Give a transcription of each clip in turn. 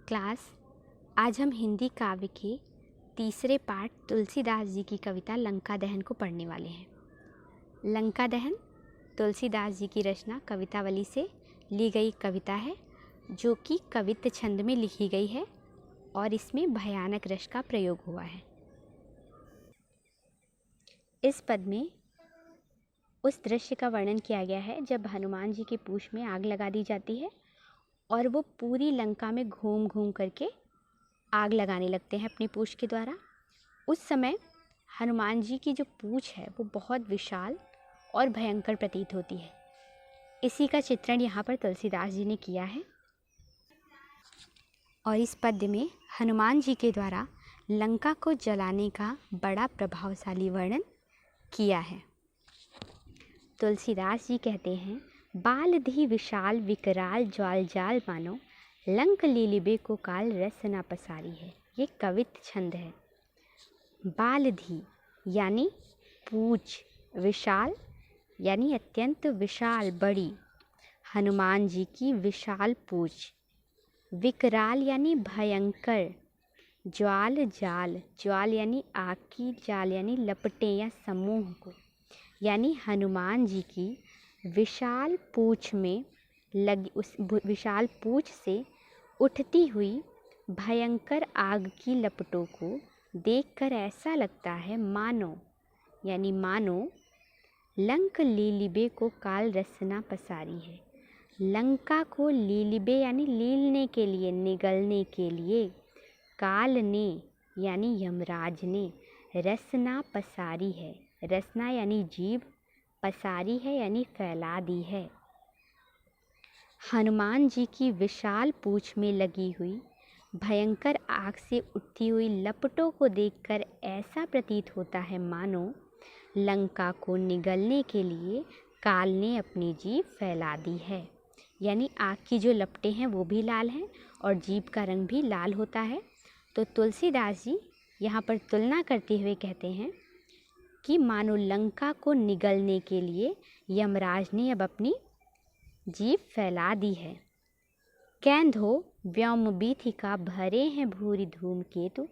Class, आज हम हिंदी काव्य के तीसरे पाठ तुलसीदास जी की कविता लंका दहन को पढ़ने वाले हैं। लंका दहन तुलसीदास जी की रचना कवितावली से ली गई कविता है, जो कि कवित्त छंद में लिखी गई है और इसमें भयानक रस का प्रयोग हुआ है। इस पद में उस दृश्य का वर्णन किया गया है जब हनुमान जी की पूंछ में आग लगा दी जाती है और वो पूरी लंका में घूम घूम करके आग लगाने लगते हैं अपनी पूंछ के द्वारा। उस समय हनुमान जी की जो पूंछ है वो बहुत विशाल और भयंकर प्रतीत होती है। इसी का चित्रण यहाँ पर तुलसीदास जी ने किया है और इस पद्य में हनुमान जी के द्वारा लंका को जलाने का बड़ा प्रभावशाली वर्णन किया है। तुलसीदास जी कहते हैं, बाल धी विशाल विकराल ज्वाल जाल मानो, लंक लीलिबे को काल रस न पसारी है। ये कवित्त छंद है। बाल धी यानी पूंछ, विशाल यानी अत्यंत विशाल बड़ी, हनुमान जी की विशाल पूंछ। विकराल यानी भयंकर, ज्वाल जाल, ज्वाल यानी आग की, जाल यानी लपटें या समूह को, यानी हनुमान जी की विशाल पूंछ में लगी, उस विशाल पूंछ से उठती हुई भयंकर आग की लपटों को देखकर ऐसा लगता है मानो लंक लीलिबे को काल रसना पसारी है। लंका को लीलिबे यानी लीलने के लिए, निगलने के लिए, काल ने यानी यमराज ने रसना पसारी है। रसना यानी जीभ, पसारी है यानी फैला दी है। हनुमान जी की विशाल पूंछ में लगी हुई भयंकर आग से उठती हुई लपटों को देखकर ऐसा प्रतीत होता है मानो लंका को निगलने के लिए काल ने अपनी जीभ फैला दी है। यानी आग की जो लपटें हैं वो भी लाल हैं और जीभ का रंग भी लाल होता है। तो तुलसीदास जी यहाँ पर तुलना करते हुए कहते हैं कि मानो लंका को निगलने के लिए यमराज ने अब अपनी जीभ फैला दी है। कैंधो व्योम बीथिका भरे हैं भूरि धूम केतु,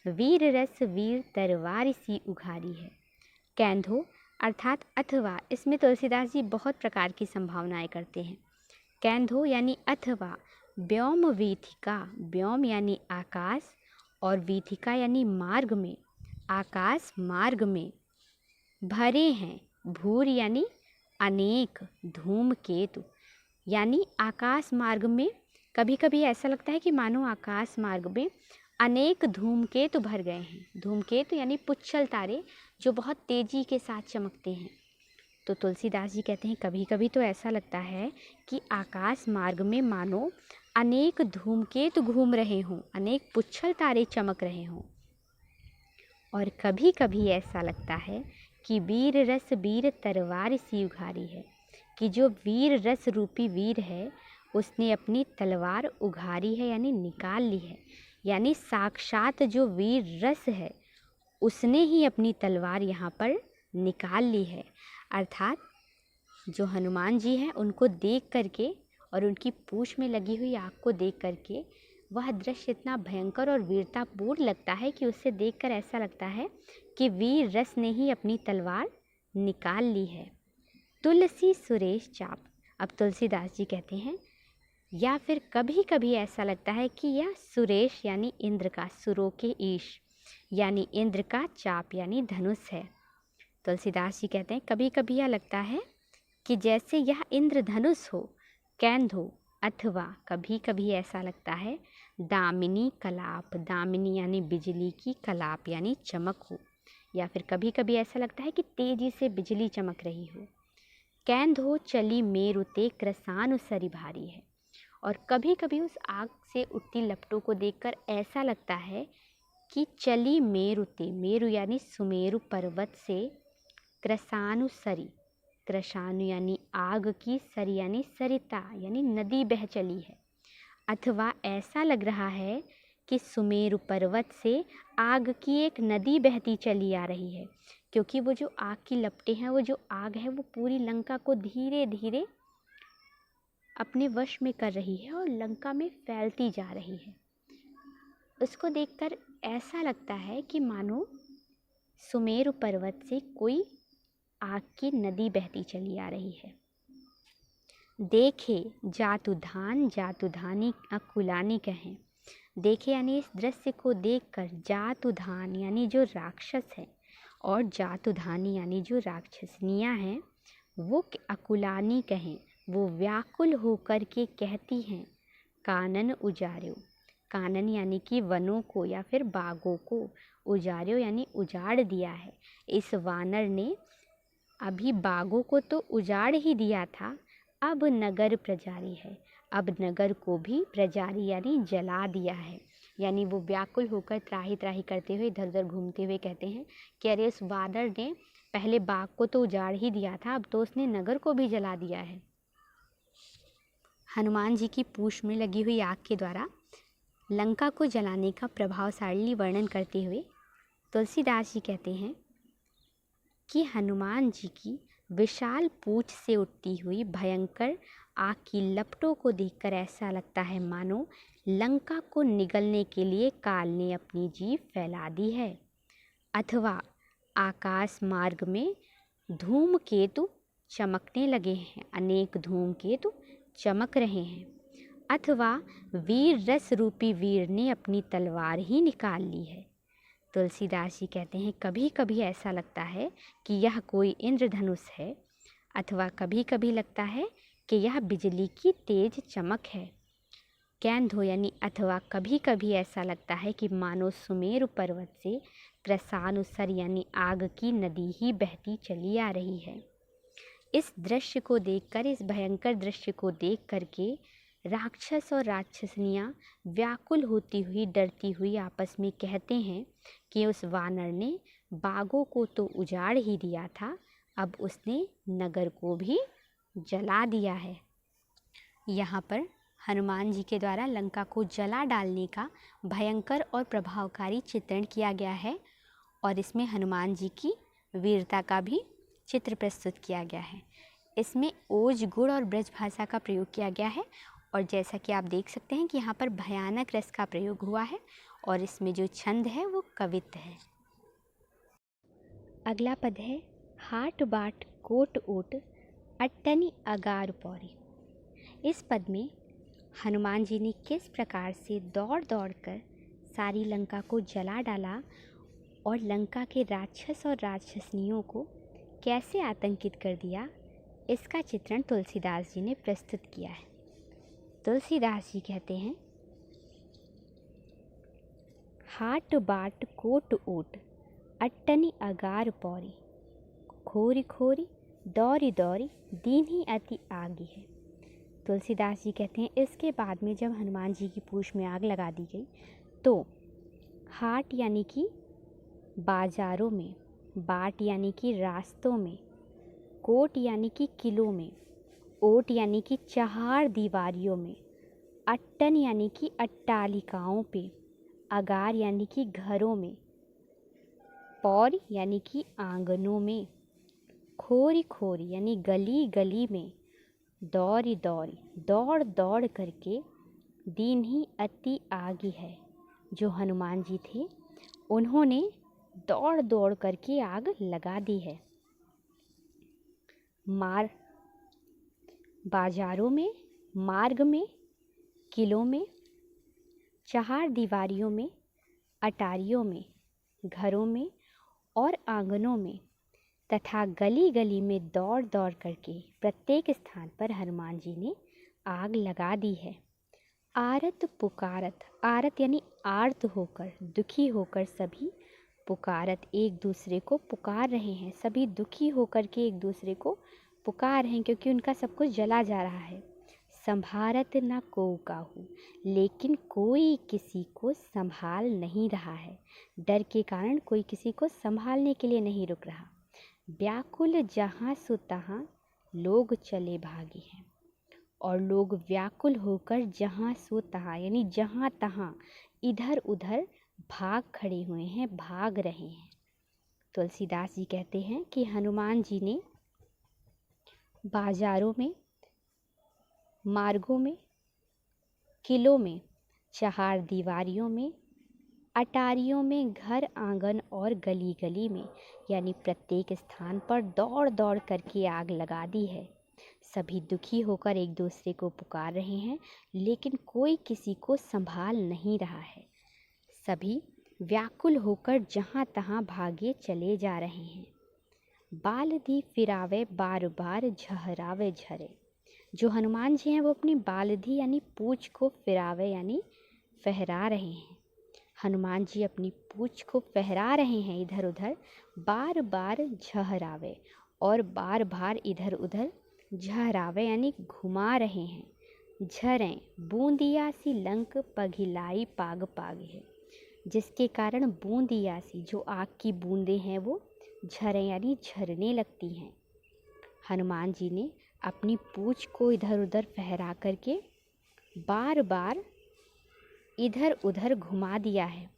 वीर रस वीर तरवार सी उघारी है। कैंधो अर्थात अथवा, इसमें तुलसीदास जी बहुत प्रकार की संभावनाएं करते हैं। कैंधो यानी अथवा, व्योम वीथिका, व्योम यानी आकाश और वीथिका यानी मार्ग में, आकाश मार्ग में, भरे हैं भूर यानी अनेक, धूमकेतु यानी आकाश मार्ग में कभी कभी ऐसा लगता है कि मानो आकाश मार्ग में अनेक धूमकेतु भर गए हैं। धूमकेतु यानी पुच्छल तारे जो बहुत तेजी के साथ चमकते हैं। तो तुलसीदास जी कहते हैं कभी कभी तो ऐसा लगता है कि आकाश मार्ग में मानो अनेक धूमकेतु घूम रहे हों, अनेक पुच्छल तारे चमक रहे हों। और कभी कभी ऐसा लगता है कि वीर रस वीर तरवार सी उघारी है, कि जो वीर रस रूपी वीर है उसने अपनी तलवार उघारी है यानी निकाल ली है। यानी साक्षात जो वीर रस है उसने ही अपनी तलवार यहाँ पर निकाल ली है। अर्थात जो हनुमान जी हैं उनको देख करके और उनकी पूंछ में लगी हुई आग को देख करके वह दृश्य इतना भयंकर और वीरतापूर्ण लगता है कि उसे देखकर ऐसा लगता है कि वीर रस ने ही अपनी तलवार निकाल ली है। तुलसी सुरेश चाप। अब तुलसीदास जी कहते हैं, या फिर कभी कभी ऐसा लगता है कि यह सुरेश यानी इंद्र का, सुरों के ईश यानी इंद्र का चाप यानी धनुष है। तुलसीदास जी कहते हैं कभी कभी यह लगता है कि जैसे यह इंद्र धनुष हो। कैंधो अथवा कभी कभी ऐसा लगता है दामिनी कलाप, दामिनी यानी बिजली की, कलाप यानी चमक हो। या फिर कभी कभी ऐसा लगता है कि तेजी से बिजली चमक रही हो। कैंधो चली मेरुते क्रसानु सरी भारी है। और कभी कभी उस आग से उठती लपटों को देखकर ऐसा लगता है कि चली मेरुते, मेरु यानी सुमेरु पर्वत से, क्रसानु सरी, क्रसानु यानी आग की, सरी यानी सरिता यानी नदी बह चली है। अथवा ऐसा लग रहा है कि सुमेरु पर्वत से आग की एक नदी बहती चली आ रही है, क्योंकि वो जो आग की लपटें हैं, वो जो आग है वो पूरी लंका को धीरे धीरे अपने वश में कर रही है और लंका में फैलती जा रही है। उसको देखकर ऐसा लगता है कि मानो सुमेरु पर्वत से कोई आग की नदी बहती चली आ रही है। देखे जातु धान जातु धानी अकुलानी कहें। देखे यानी इस दृश्य को देखकर जातु धान यानी जो राक्षस है और जातु धानी यानी जो राक्षसनियाँ हैं वो अकुलानी कहें, वो व्याकुल होकर के कहती हैं, कानन उजार्यो। कानन यानी कि वनों को या फिर बागों को, उजार्यो यानी उजाड़ दिया है। इस वानर ने अभी बागों को तो उजाड़ ही दिया था, अब नगर प्रजारी है, अब नगर को भी प्रजारी यानी जला दिया है। यानी वो व्याकुल होकर त्राही त्राही करते हुए इधर उधर घूमते हुए कहते हैं कि अरे उस वानर ने पहले बाग को तो उजाड़ ही दिया था, अब तो उसने नगर को भी जला दिया है। हनुमान जी की पूंछ में लगी हुई आग के द्वारा लंका को जलाने का प्रभावशाली वर्णन करते हुए तुलसीदास जी कहते हैं कि हनुमान जी की विशाल पूंछ से उठती हुई भयंकर आग की लपटों को देखकर ऐसा लगता है मानो लंका को निगलने के लिए काल ने अपनी जीभ फैला दी है। अथवा आकाश मार्ग में धूमकेतु चमकने लगे हैं, अनेक धूमकेतु चमक रहे हैं। अथवा वीर रस रूपी वीर ने अपनी तलवार ही निकाल ली है। तुलसीदास जी कहते हैं कभी कभी ऐसा लगता है कि यह कोई इंद्रधनुष है, अथवा कभी कभी लगता है कि यह बिजली की तेज चमक है। कैंधो यानी अथवा कभी कभी ऐसा लगता है कि मानो सुमेरु पर्वत से क्रसानुसर यानी आग की नदी ही बहती चली आ रही है। इस दृश्य को देखकर, इस भयंकर दृश्य को देख करके राक्षस और राक्षसनियाँ व्याकुल होती हुई डरती हुई आपस में कहते हैं कि उस वानर ने बागों को तो उजाड़ ही दिया था, अब उसने नगर को भी जला दिया है। यहाँ पर हनुमान जी के द्वारा लंका को जला डालने का भयंकर और प्रभावकारी चित्रण किया गया है और इसमें हनुमान जी की वीरता का भी चित्र प्रस्तुत किया गया है। इसमें ओज, गुण और ब्रज भाषा का प्रयोग किया गया है और जैसा कि आप देख सकते हैं कि यहाँ पर भयानक रस का प्रयोग हुआ है और इसमें जो छंद है वो कवित्त है। अगला पद है हाट बाट कोट ओट अट्टनी अगार पौरी। इस पद में हनुमान जी ने किस प्रकार से दौड़ दौड़ कर सारी लंका को जला डाला और लंका के राक्षस और राक्षसनियों को कैसे आतंकित कर दिया, इसका चित्रण तुलसीदास जी ने प्रस्तुत किया है। तुलसीदास जी कहते हैं हाट बाट कोट ओट अट्टनी अगार पौरी, खोरी खोरी दौरी दौरी दीन्ही अति आगी है। तुलसीदास जी कहते हैं इसके बाद में जब हनुमान जी की पूंछ में आग लगा दी गई तो हाट यानी कि बाजारों में, बाट यानी कि रास्तों में, कोट यानी कि किलों में, ओट यानी कि चहार दीवारियों में, अट्टन यानी कि अट्टालिकाओं पे, अगार यानी कि घरों में, पौर यानी कि आंगनों में, खोरी खोरी यानी गली गली में, दौरी दौरी दौड़ दौड़ करके, दीन ही अति आगी है। जो हनुमान जी थे उन्होंने दौड़ दौड़ करके आग लगा दी है। बाजारों में, मार्ग में, किलों में, चहार दीवारियों में, अटारियों में, घरों में और आंगनों में तथा गली गली में दौड़ दौड़ करके प्रत्येक स्थान पर हनुमान जी ने आग लगा दी है। आरत पुकारत, आरत यानी आर्त होकर, दुखी होकर सभी पुकारत एक दूसरे को पुकार रहे हैं, सभी दुखी होकर के एक दूसरे को पुकार हैं क्योंकि उनका सब कुछ जला जा रहा है। संभारत न को काहू, लेकिन कोई किसी को संभाल नहीं रहा है, डर के कारण कोई किसी को संभालने के लिए नहीं रुक रहा। व्याकुल जहाँ सो तहाँ लोग चले भागे हैं, और लोग व्याकुल होकर जहाँ सो तहाँ यानी जहाँ तहाँ इधर उधर भाग खड़े हुए हैं, भाग रहे हैं। तुलसीदास जी कहते हैं कि हनुमान जी ने बाजारों में, मार्गों में, किलों में, चहार दीवारियों में, अटारियों में, घर आंगन और गली गली में, यानी प्रत्येक स्थान पर दौड़ दौड़ करके आग लगा दी है। सभी दुखी होकर एक दूसरे को पुकार रहे हैं, लेकिन कोई किसी को संभाल नहीं रहा है। सभी व्याकुल होकर जहाँ तहाँ भागे चले जा रहे हैं। बालधी फिरावे बार बार झहरावे झरे। जो हनुमान जी हैं वो अपनी बालधी यानी पूँछ को फिरावे यानी फहरा रहे हैं। हनुमान जी अपनी पूँछ को फहरा रहे हैं इधर उधर, बार बार झहरावे और बार बार इधर उधर झहरावे यानी घुमा रहे हैं। झरें बूंदिया सी लंक पघिलाई पाग पाग है, जिसके कारण बूंदिया सी जो आग की बूंदें हैं वो झरें यानी झरने लगती हैं। हनुमान जी ने अपनी पूँछ को इधर उधर फहरा करके बार बार इधर उधर घुमा दिया है,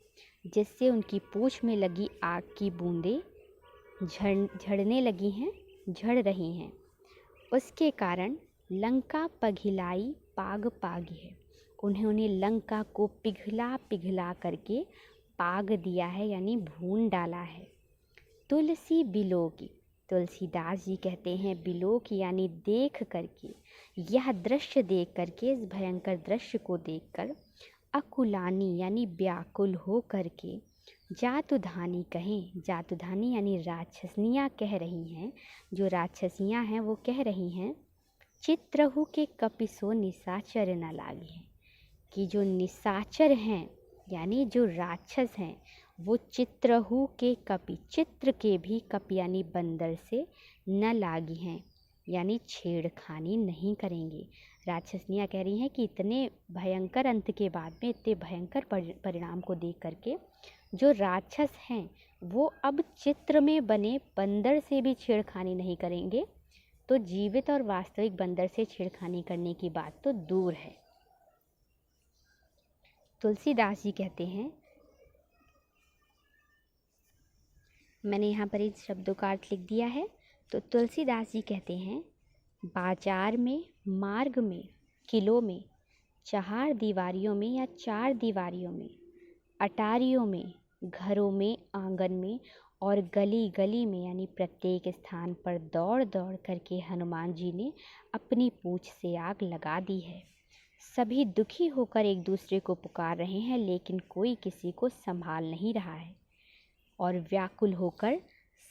जिससे उनकी पूँछ में लगी आग की बूंदें झड़ने लगी हैं, झड़ रही हैं। उसके कारण लंका पघिलाई पाग पाग है, उन्होंने लंका को पिघला पिघला करके पाग दिया है यानी भून डाला है। तुलसी बिलोकी, तुलसीदास जी कहते हैं बिलोक यानी देख करके, यह दृश्य देख करके, इस भयंकर दृश्य को देखकर अकुलानी यानी व्याकुल हो करके, जातुधानी कहें, जातुधानी यानी राक्षसनियाँ कह रही हैं, जो राक्षसियाँ हैं वो कह रही हैं, चित्रहु के कपिसो निशाचर न लागे हैं, कि जो निशाचर हैं यानी जो राक्षस हैं वो चित्रहु के कपि, चित्र के भी कपि यानी बंदर से न लागी हैं, यानी छेड़खानी नहीं करेंगे। राक्षसनियाँ कह रही हैं कि इतने भयंकर अंत के बाद में, इतने भयंकर परिणाम को देख करके जो राक्षस हैं वो अब चित्र में बने बंदर से भी छेड़खानी नहीं करेंगे, तो जीवित और वास्तविक बंदर से छेड़खानी करने की बात तो दूर है। तुलसीदास जी कहते हैं, मैंने यहाँ पर इस शब्दों का अर्थ लिख दिया है। तो तुलसीदास जी कहते हैं, बाजार में, मार्ग में, किलों में, चार दीवारियों में या चार दीवारियों में, अटारियों में, घरों में, आंगन में और गली गली में, यानी प्रत्येक स्थान पर दौड़ दौड़ करके हनुमान जी ने अपनी पूँछ से आग लगा दी है। सभी दुखी होकर एक दूसरे को पुकार रहे हैं, लेकिन कोई किसी को संभाल नहीं रहा है और व्याकुल होकर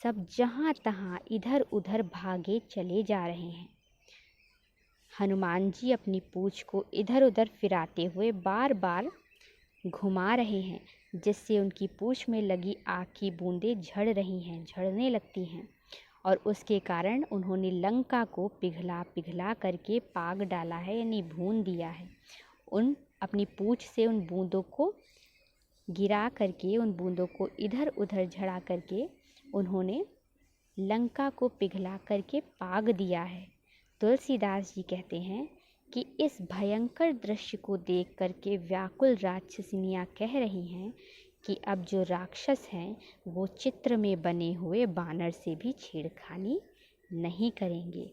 सब जहाँ तहाँ इधर उधर भागे चले जा रहे हैं। हनुमान जी अपनी पूँछ को इधर उधर फिराते हुए बार बार घुमा रहे हैं, जिससे उनकी पूँछ में लगी आग की बूंदें झड़ रही हैं, झड़ने लगती हैं, और उसके कारण उन्होंने लंका को पिघला पिघला करके पाग डाला है यानी भून दिया है। उन अपनी पूँछ से उन बूंदों को गिरा करके, उन बूंदों को इधर उधर झड़ा करके उन्होंने लंका को पिघला करके पाग दिया है। तुलसीदास जी कहते हैं कि इस भयंकर दृश्य को देख करके व्याकुल राक्षसिनियाँ कह रही हैं कि अब जो राक्षस हैं वो चित्र में बने हुए बानर से भी छेड़खानी नहीं करेंगे,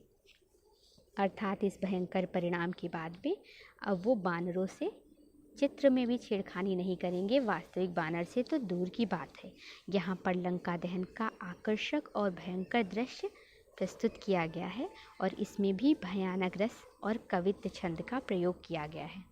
अर्थात इस भयंकर परिणाम के बाद में अब वो बानरों से चित्र में भी छेड़खानी नहीं करेंगे, वास्तविक बानर से तो दूर की बात है। यहाँ पर लंका दहन का आकर्षक और भयंकर दृश्य प्रस्तुत किया गया है और इसमें भी भयानक रस और कवित्व छंद का प्रयोग किया गया है।